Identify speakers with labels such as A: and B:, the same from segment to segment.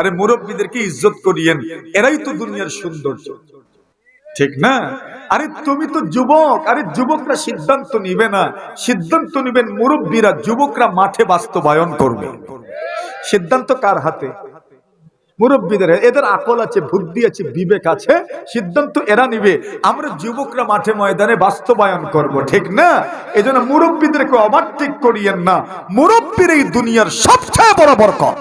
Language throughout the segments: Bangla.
A: আরে মুরব্বীদেরকে ইজ্জত করিয়েন, এরাই তো দুনিয়ার সৌন্দর্য, ঠিক না? আরে তুমি তো যুবক, আরে যুবকরা সিদ্ধান্ত নিবে না, সিদ্ধান্ত নিবেন মুরব্বীরা, যুবকরা মাঠে বাস্তবায়ন করবে। সিদ্ধান্ত কার হাতে? মুরব্বীদের। এদের আকল আছে, বুদ্ধি আছে, বিবেক আছে, সিদ্ধান্ত এরা নিবে, আমরা যুবকরা মাঠে ময়দানে বাস্তবায়ন করব, ঠিক না? এই জন্য মুরব্বীদেরকে ওভারটেক করিয়েন না, মুরব্বীর এই দুনিয়ার সবচেয়ে বড় বরকত।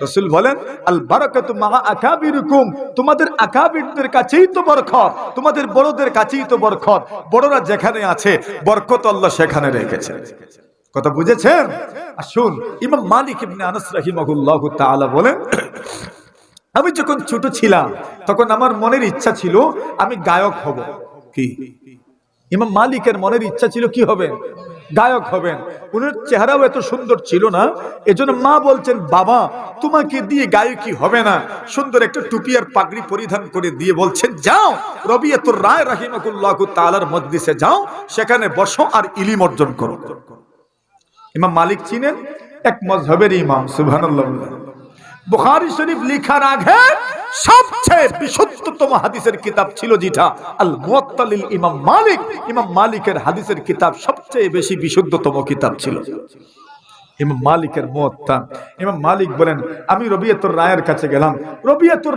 A: রাসূল বলেন আল বারাকাতু মা আকাবিরকুম, তোমাদের আকাবিরদের কাছেই তো বরকত, তোমাদের বড়দের কাছেই তো বরকত। বড়রা যেখানে আছে বরকত আল্লাহ সেখানে রেখেছে। কথা বুঝেছেন? আসুন, ইমাম মালিক ইবনে আনাস রাহিমাহুল্লাহু তাআলা বলেন, আমি যখন ছোট ছিলাম তখন আমার মনের ইচ্ছা ছিল আমি গায়ক হব। কি? ইমাম মালিকের মনের ইচ্ছা ছিল কি হবেন? গায়ক হবেন। উনার চেহারাও এত সুন্দর ছিল না, এজন্য মা বলছেন, বাবা তোমাকে দিয়ে গায়কী হবে না, সুন্দর একটা টুপি আর পাগড়ি পরিধান করে দিয়ে বলছেন, যাও রবিয়াতুর রায় রাহিমাহুল্লাহু তাআলার মজলিসে যাও, সেখানে বসো আর ইলম অর্জন করো। ইমাম মালিক চিনেন? এক মযহবের ইমাম, সুবহানাল্লাহ। বুখারী শরীফ লেখার আগে সবচেয়ে বিশুদ্ধতম হাদিসের কিতাব ছিল যেটা আল মুওয়াত্তা লিল ইমাম মালিক, ইমাম মালিকের হাদিসের কিতাব সবচেয়ে বেশি বিশুদ্ধতম কিতাব ছিল ইমাম মালিকের মুওয়াত্তা। ইমাম মালিক বলেন, আমি রবিয়াতুর রায়ের কাছে গেলাম। রবিয়াতুর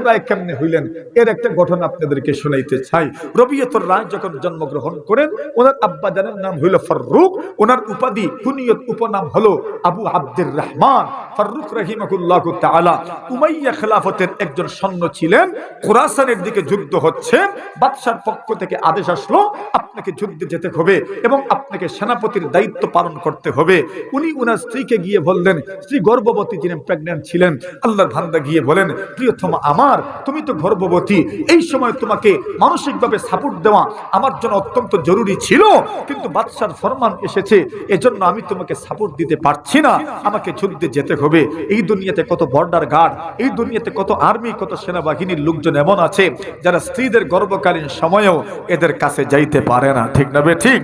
A: রায় কেমনে হইলেন এর একটা ঘটনা আপনাদেরকে শোনাইতে চাই। রবিয়াতুর রায় যখন জন্মগ্রহণ করেন, ওনার আব্বা জানের নাম হইল ফারুক, ওনার উপাধি কুনিয়ত উপনাম হলো আবু আব্দুর রহমান ফারুক রাহিমাহুল্লাহু তাআলা। উমাইয়া খেলাফতের একজন সৈন্য ছিলেন, খোরাসানের দিকে যুদ্ধ হচ্ছে, বাদশার পক্ষ থেকে আদেশ আসলো আপনাকে যুদ্ধে যেতে হবে এবং আপনাকে সেনাপতির দায়িত্ব পালন করতে হবে। উনি উনার স্ত্রীকে গিয়ে বললেন, স্ত্রী গর্ভবতী, যিনি প্রেগন্যান্ট ছিলেন, আল্লাহর বান্দা গিয়ে বলেন, প্রিয়তমা আমার, তুমি তো গর্ভবতী, এই সময় তোমাকে মানসিকভাবে সাপোর্ট দেওয়া আমার জন্য অত্যন্ত জরুরি ছিল, কিন্তু বাদশার ফরমান এসেছে, এজন্য আমি তোমাকে সাপোর্ট দিতে পারছি না, আমাকে যুদ্ধে যেতে হবে। এই দুনিয়াতে কত বর্ডার গার্ড, এই দুনিয়াতে কত আর্মি, কত সেনাবাহিনীর লোকজন এমন আছে যারা স্ত্রীদের গর্ভকালীন সময়েও এদের কাছে যাইতে পারে না, ঠিক না বে ঠিক?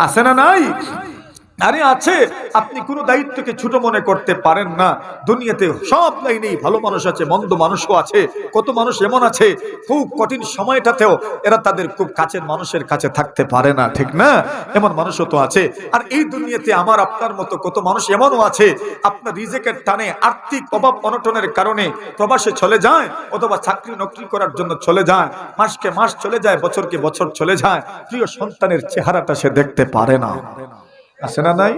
A: আছে না নাই? আরে আছে। আপনি কোনো দায়িত্বকে ছোট মনে করতে পারেন না। দুনিয়াতে সব লাইনেই ভালো মানুষ আছে, মন্দ মানুষও আছে। কত মানুষ এমন আছে খুব কঠিন সময়টাতেও এরা তাদের খুব কাছের মানুষের কাছে থাকতে পারে না, ঠিক না? এমন মানুষও তো আছে। আর এই দুনিয়াতে আমার আপনার মতো কত মানুষ এমনও আছে, আপনার রিজেকের টানে, আর্থিক অভাব অনটনের কারণে প্রবাসে চলে যায়, অথবা চাকরি নকরি করার জন্য চলে যায়, মাসকে মাস চলে যায়, বছরকে বছর চলে যায়, প্রিয় সন্তানের চেহারাটা সে দেখতে পারে না। আছে না নাই?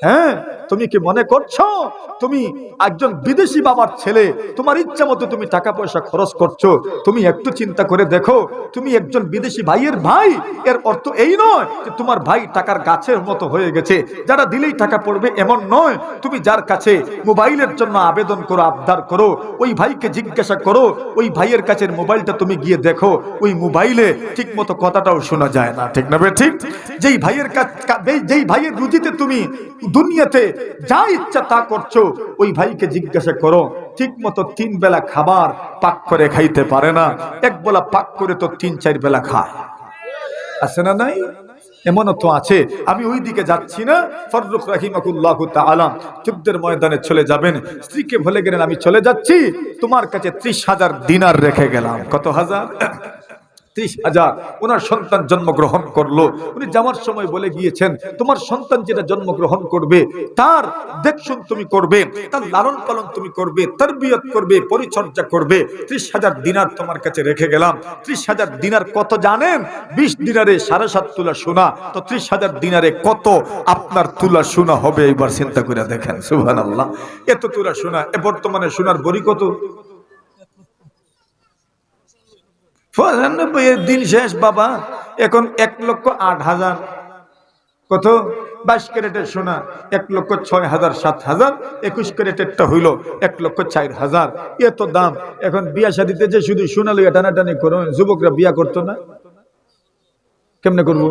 A: হ্যাঁ, তুমি কি মনে করছো তুমি একজন বিদেশি বাবার ছেলে, তোমার ইচ্ছা মতো তুমি টাকা পয়সা খরচ করছো? তুমি একটু চিন্তা করে দেখো, তুমি একজন বিদেশি ভাইয়ের ভাই, এর অর্থ এই নয় যে তোমার ভাই টাকার গাছের মতো হয়ে গেছে, যারা দিলেই টাকা পড়বে এমন নয়। তুমি যার কাছে মোবাইলের জন্য আবেদন করো, আবদার করো, ওই ভাইকে জিজ্ঞাসা করো, ওই ভাইয়ের কাছের মোবাইলটা তুমি গিয়ে দেখো, ওই মোবাইলে ঠিক মতো কথাটাও শোনা যায় না, ঠিক না? ঠিক। যেই ভাইয়ের যেই ভাইয়ের রুজিতে তুমি দুনিয়াতে যা ইচ্ছা তা করছো, ওই ভাইকে জিজ্ঞাসা করো, ঠিক মতো 3 বেলা খাবার পাক করে খাইতে পারে না, এক বেলা পাক করে তো 3-4 বেলা খায়। আছে না নাই? এমনও তো আছে। আমি ওই দিকে যাচ্ছি না, ফারুক রাহিমাহুল্লাহু তাআলা যুদ্ধের ময়দানে চলে যাবেন, স্ত্রীকে বলে গেলেন, আমি চলে যাচ্ছি, তোমার কাছে 30,000 দিনার রেখে গেলাম। কত হাজার? 30,000। ওনার সন্তান জন্মগ্রহণ করলো। উনি যাওয়ার সময় বলে গিয়েছেন, তোমার সন্তান যেটা জন্মগ্রহণ করবে তার দেখশন তুমি করবে, তার লালন পালন তুমি করবে, তারবিয়ত করবে, পরিচর্যা করবে। 30,000 দিনার তোমার কাছে রেখে গেলাম। 30,000 দিনার কত জানেন? 20 দিনারে 7.5 তোলা সোনা, তো 30,000 দিনারে কত আপনার তুলা সোনা হবে? এবার চিন্তা করে দেখেন। সুবহানাল্লাহ, এত তোলা সোনা। বর্তমানে সোনার বড়ি কত? 95 দিন শেষ বাবা, এখন 1,08,000। কত? 22 ক্যারেটের সোনা 1,06,000, 7,000। 21 ক্যারেটেরটা হইল 1,04,000। এত দাম। এখন বিয়া শাদিতে যে শুধু সোনা লইয়া টানাটানি করো, যুবকরা বিয়া করতো না, কেমনে করবো?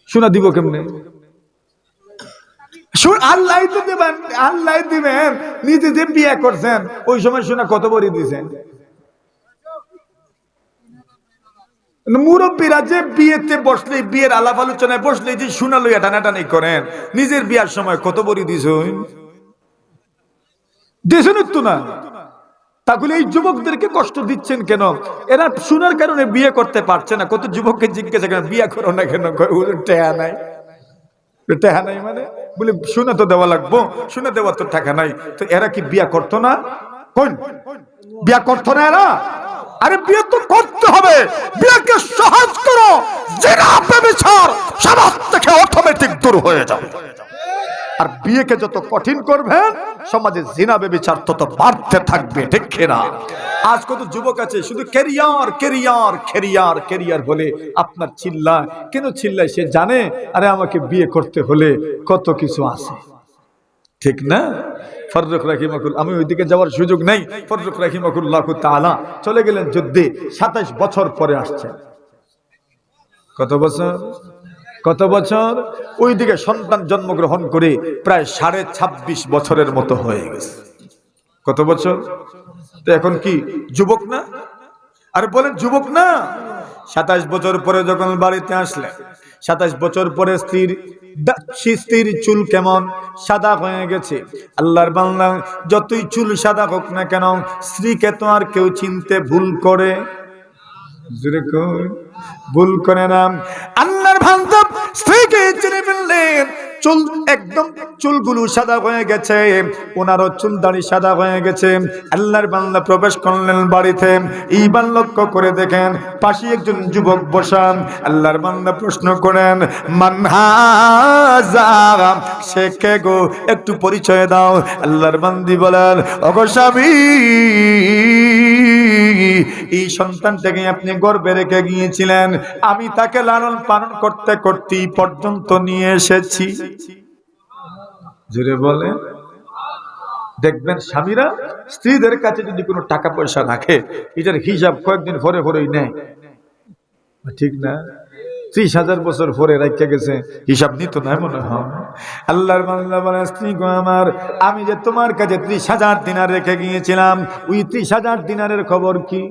A: সোনা দিব কেমনে? আল্লাহ তো দিবেন, আল্লাহ দিবেন। নিজে যে বিয়া করছেন ওই সময় সোনা কত বড়ি দিয়েছেন? মুরব্বীরা যে বিয়েতে বসলে, বিয়ের আলাপ আলোচনায় বসলে যে সোনা লইয়া টানাটানি করেন, নিজের বিয়ার সময় কত বড়ি দিছ? দেশেন তো না। তাহলে এই যুবকদেরকে কষ্ট দিচ্ছেন কেন? এরা শোনার কারণে বিয়ে করতে পারছে না। কত যুবককে জিজ্ঞাসা করেন বিয়ে করো না কেন? টেহা নাই। টেহা নাই মানে বলে শুনে তো দেওয়া লাগবো, শুনে দেওয়া তো টাকা নাই। তো এরা কি বিয়ে করতো না? কোন বিয়ে করতো না এরা? আরে বিয়ে তো করতে হবে। বিয়েকে সহজ করো, জিনা ব্যভিচার সমাজ থেকে অটোমেটিক দূর হয়ে যাবে। আর বিয়েকে যত কঠিন করবেন সমাজে জিনা ব্যভিচার তত বাড়তে থাকবে, ঠিক কিনা? আজ কত যুবক আছে শুধু ক্যারিয়ার ক্যারিয়ার ক্যারিয়ার ক্যারিয়ার বলে আপনার চিল্লায়। কেন চিল্লায়? সে জানে আরে আমাকে বিয়ে করতে হলে কত কিছু আছে, ঠিক না? ফররুখ রাহিমাহুল্লাহ, আমি ওইদিকে যাওয়ার সুযোগ নেই। ফররুখ রাহিমাহুল্লাহ তাআলা চলে গেলেন যুদ্ধে। 27 বছর পরে আসছেন। কত বছর? কত বছর? ওইদিকে সন্তান জন্মগ্রহণ করে প্রায় 26.5 বছরের মতো হয়ে গেছে। কত বছর? তো এখন কি যুবক না? আর বলেন যুবক না? 27 বছর পরে যখন বাড়িতে আসলেন, 27 বছর পরে স্ত্রীর চুল কেমন সাদা হয়ে গেছে। আল্লাহর বান্দা, যতই চুল সাদা হোক না কেন স্ত্রীকে তো আর কেউ চিনতে ভুল করে? ভুল করে না। আল্লাহর বান্দা স্ত্রীকে চিনে ফেললেন। চুল একদম চুলগুলো সাদা হয়ে গেছে, ওনারও চুল দাড়ি সাদা হয়ে গেছে। আল্লাহর বান্দা প্রবেশ করলেন বাড়িতে। এইবার লক্ষ্য করে দেখেন পাশে একজন যুবক বসা। আল্লাহর বান্দা প্রশ্ন করেন, মান হাযা? সে কে গো? একটু পরিচয় দাও। আল্লাহর বান্দি বলেন, ওগো স্বামী, এই সন্তানটাকে আপনি গর্ভে রেখে গিয়েছিলেন, আমি তাকে লালন পালন করতে করতে পর্যন্ত নিয়ে এসেছি। জোরে বলে। দেখবেন স্বামীরা স্ত্রীদের কাছে যদি কোনো টাকা পয়সা রাখে, এটার হিসাব কয়েকদিন পরে পরেই নেয়, ঠিক না? 30,000 বছর পরে রাখতে গেছে, হিসাব নিত না মনে হয়। আল্লাহর বান্দা বলে, স্ত্রী গো আমার, আমি যে তোমার কাছে 30,000 দিনার রেখে গিয়েছিলাম, ওই 30,000 দিনারের খবর কি?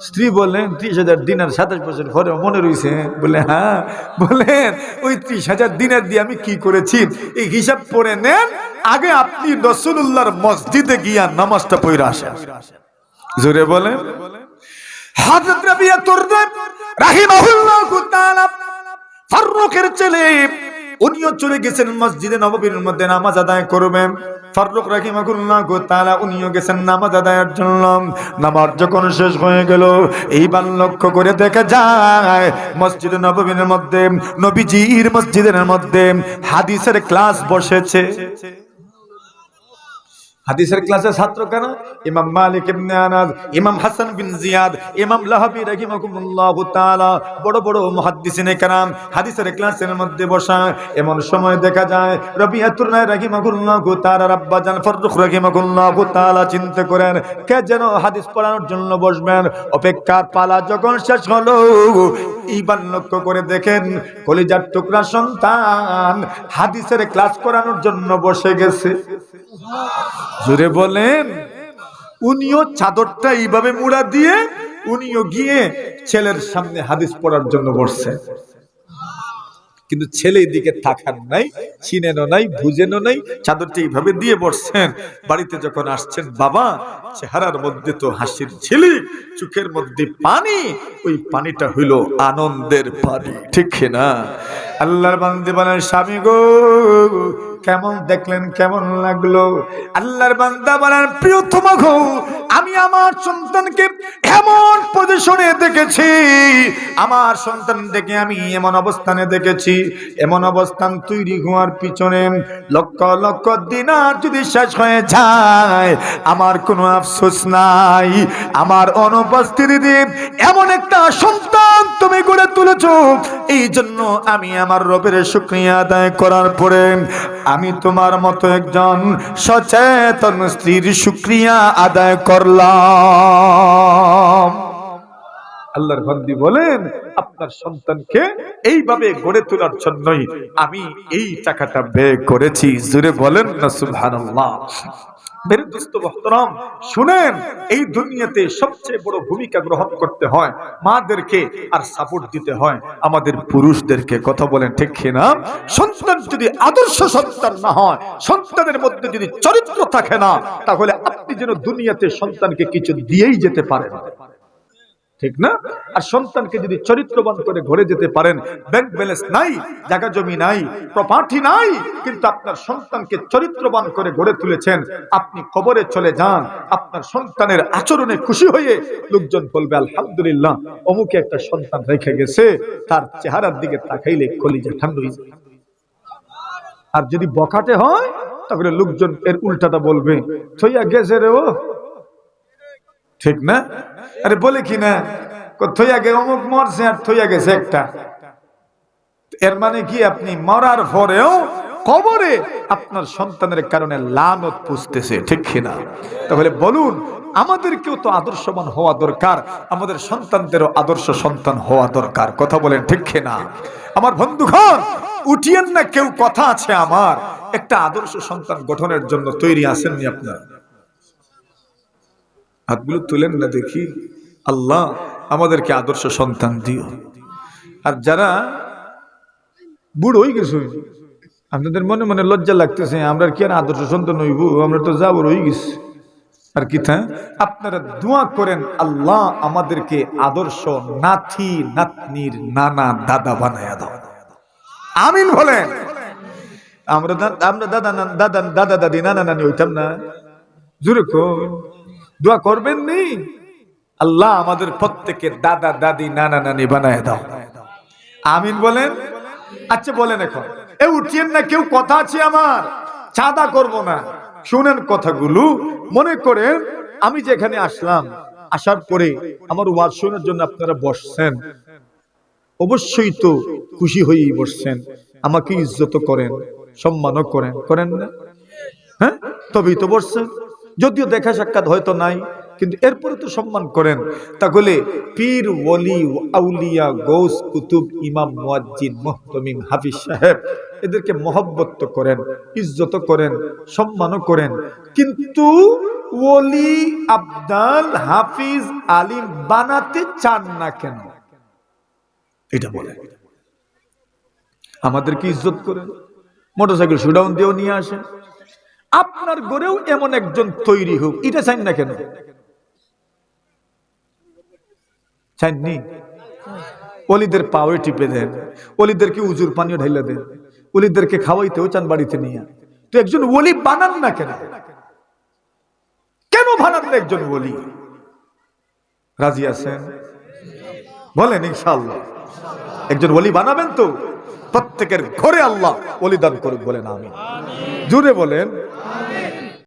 A: স্ত্রী বললেন, 30,000 দিনার 27 বছর পরে মনে রয়েছে? বলে হ্যাঁ। বলেন ওই 30,000 দিনার দিয়ে আমি কি করেছি এই হিসাব পড়ে নেন, আগে আপনি রাসূলুল্লাহর মসজিদে গিয়া নামাজটা পড়ে আসেন। জোরে বলে। হযরত রাবিয়াতুর রাহিমাহুল্লাহু তাআলা ফারুকের ছেলে, উনিও চলে গেছেন মসজিদে নববীর মধ্যে নামাজ আদায় করবেন। ফারুক রাহিমাহুল্লাহু তাআলা উনিও গেছেন নামাজ আদায়ের জন্য। নামাজ যখন শেষ হয়ে গেল, এইবার লক্ষ্য করে দেখা যায় মসজিদে নববীর মধ্যে, নবীজির মসজিদের মধ্যে হাদিসের ক্লাস বসেছে। হাদিসের ক্লাসে ছাত্র কেন? ইমাম মালিক ইবনে আনাস, ইমাম হাসান বিন জিয়াদ, ইমাম লাহাবী রাহিমাহুল্লাহু তাআলা, বড় বড় মুহাদ্দিসিনে কেরাম হাদিসের ক্লাসের মধ্যে বসা। এমন সময় দেখা যায় রবিয়াতুর রাহিমাহুল্লাহু তাআলা আব্বা জান ফারুক রাহিমাহুল্লাহু তাআলা চিন্তা করেন কে যেন হাদিস পড়ানোর জন্য বসবেন। অপেক্ষার পালা যখন শেষ হলো, এইবার লক্ষ্য করে দেখেন কলিজার টুকরা সন্তান হাদিসের ক্লাস করানোর জন্য বসে গেছে। জোরে বলেন। উনিও চাদরটা এইভাবে মুড়া দিয়ে উনিও গিয়ে ছেলের সামনে হাদিস পড়ার জন্য বসছেন। কিন্তু ছেলে এদিকে তাকান নাই, চিনেনও নাই, বুঝেনও নাই, চাদরটা এইভাবে দিয়ে বসছেন। বাড়িতে যখন আসছেন, বাবা চেহারার মধ্যে তো হাসির ঝিলিক, চোখের মধ্যে পানি, ওই পানিটা হইল আনন্দের পানি, ঠিক না? আল্লাহর বান্দা বলেন, স্বামী গো কেমন দেখলেন, কেমন লাগলো? আল্লাহর বান্দা বলেন, প্রিয়তমা গো, আমি আমার সন্তানকে এমন পজিশনে দেখেছি, আমার সন্তানটাকে আমি এমন অবস্থানে দেখেছি, এমন অবস্থান তৈরি হওয়ার পিছনে লক্ষ লক্ষ দিনার যদি শেষ হয়ে যায় আমার কোনো আফসোস নাই। আমার অনুপস্থিতিতে এমন একটা সন্তান তুমি গড়ে তুলেছো, এই জন্য আমি আমার রবের শুকরিয়া আদায় করার পরে আমি তোমার মতো একজন সচেতন স্ত্রীর শুকরিয়া আদায় করলাম। আল্লাহর বান্দী বলেন, আপনার সন্তানকে এইভাবে গড়ে তোলার জন্যই আমি এই টাকাটা ব্যয় করেছি। জোরে বলেন না সুবহানাল্লাহ। मेरे दोस्तों मोहतरम শুনেন, এই দুনিয়াতে সবচেয়ে বড় ভূমিকা গ্রহণ করতে হয় মাদেরকে, আর সাপোর্ট দিতে হয় আমাদের পুরুষদেরকে। কথা বলেন ঠিক কি না? সন্তান যদি আদর্শ সন্তান না হয়, সন্তানের মধ্যে যদি চরিত্র থাকে না, তাহলে আপনি যেন দুনিয়াতে সন্তানকে কিছু দিয়েই যেতে পারেন, ঠিক না? আর সন্তানকে যদি চরিত্রবান করে ঘরে যেতে পারেন, ব্যাংক ব্যালেন্স নাই, জায়গা জমি নাই, প্রপার্টি নাই, কিন্তু আপনার সন্তানকে চরিত্রবান করে গড়ে তুলেছেন, আপনি কবরে চলে যান, আপনার সন্তানের আচরণে খুশি হয়ে লোকজন বলবে আলহামদুলিল্লাহ অমুকে একটা সন্তান রেখে গেছে, তার চেহারার দিকে তাকাইলে কলিজা ঠান্ডা হয়ে যায়। আর যদি বকাটে হয় তাহলে লোকজন এর উল্টাটা বলবে, থইয়া গেছে রে ও, ঠিক না? আরে বলে কি না, থইয়া গে অমুক মরছে আর থইয়া গেছে একটা, এর মানে কি আপনি মরার পরেও কবরে আপনার সন্তানের কারণে লানত পুষতেছে, ঠিক কিনা? তাহলে বলুন, আমাদেরকেও তো আদর্শবান হওয়া দরকার, আমাদের সন্তানদেরও আদর্শ সন্তান হওয়া দরকার। কথা বলেন ঠিক কিনা? আমার বন্ধুগণ, উঠিয়েন না কেউ, কথা আছে আমার। একটা আদর্শ সন্তান গঠনের জন্য তৈরি আছেননি আপনার? হাতগুলো তুলেন না দেখি। আল্লাহ আমাদেরকে আদর্শ সন্তান দিও। আর যারা বুড়ো হয়ে গেছে, আপনাদের মনে মনে লজ্জা লাগতেছে, আমরা কি আর আদর্শ সন্তান হইব? আমরা তো যাবো রয়ে গেছি। আর কি তা আপনারা দোয়া করেন, আল্লাহ আমাদেরকে আদর্শ নাতি নাতনির নানা দাদা বানায়া দাও। আমিন বলেন। আমরা দাদা দাদা দাদি নানা নানি হইতাম না? জোরে দোয়া করবেন নি, আল্লাহ আমাদের প্রত্যেকে দাদা দাদি নানা নানি বানায় দাও। আমিন বলেন। আচ্ছা বলেন, এখন এ উঠিয়েন না কেউ, কথা আছে আমার, চাঁদা করব না, শুনেন কথাগুলো। মনে করেন আমি যেখানে আসলাম, আসার পরে আমার ওয়াজ শোনার জন্য আপনারা বসছেন, অবশ্যই তো খুশি হয়েই বসছেন, আমাকে ইজ্জত করেন, সম্মানও করেন, করেন না? হ্যাঁ, তবেই তো বসছেন। যদিও দেখা সাক্ষাৎ হয়তো নাই, কিন্তু এরপরে তো সম্মান করেন। তাহলে পীর, ওলি, আউলিয়া, গৌস, কুতুব, ইমাম, মুয়াজ্জিন, মুহতামিম, হাফিজ সাহেব, এদেরকে মহব্বত তো করেন, ইজ্জত করেন, সম্মানও করেন, কিন্তু ওলি, আবদাল, হাফিজ, আলিম বানাতে চান না কেন? এটা বলে। আমাদেরকে ইজ্জত করেন, মোটরসাইকেল শুডাউন দিয়েও নিয়ে আসেন, আপনার গড়েও এমন একজন তৈরি হোক, এটা চান না কেন? চাননি? ওলিদের পাওয়ে টিপে দেন, ওলিদেরকে উজুর পানিও ঢাইলা দেন, ওলিদেরকে খাওয়াইতেও চান বাড়িতে নিয়ে, তো একজন ওলি বানান না কেন? কেন বানান না একজন ওলি? রাজি আছেন? বলেন ইনশাআল্লাহ। একজন ওলি বানাবেন তো? প্রত্যেকের ঘরে আল্লাহ ওলি দান করুক, বলেন আমিন। জোরে বলেন।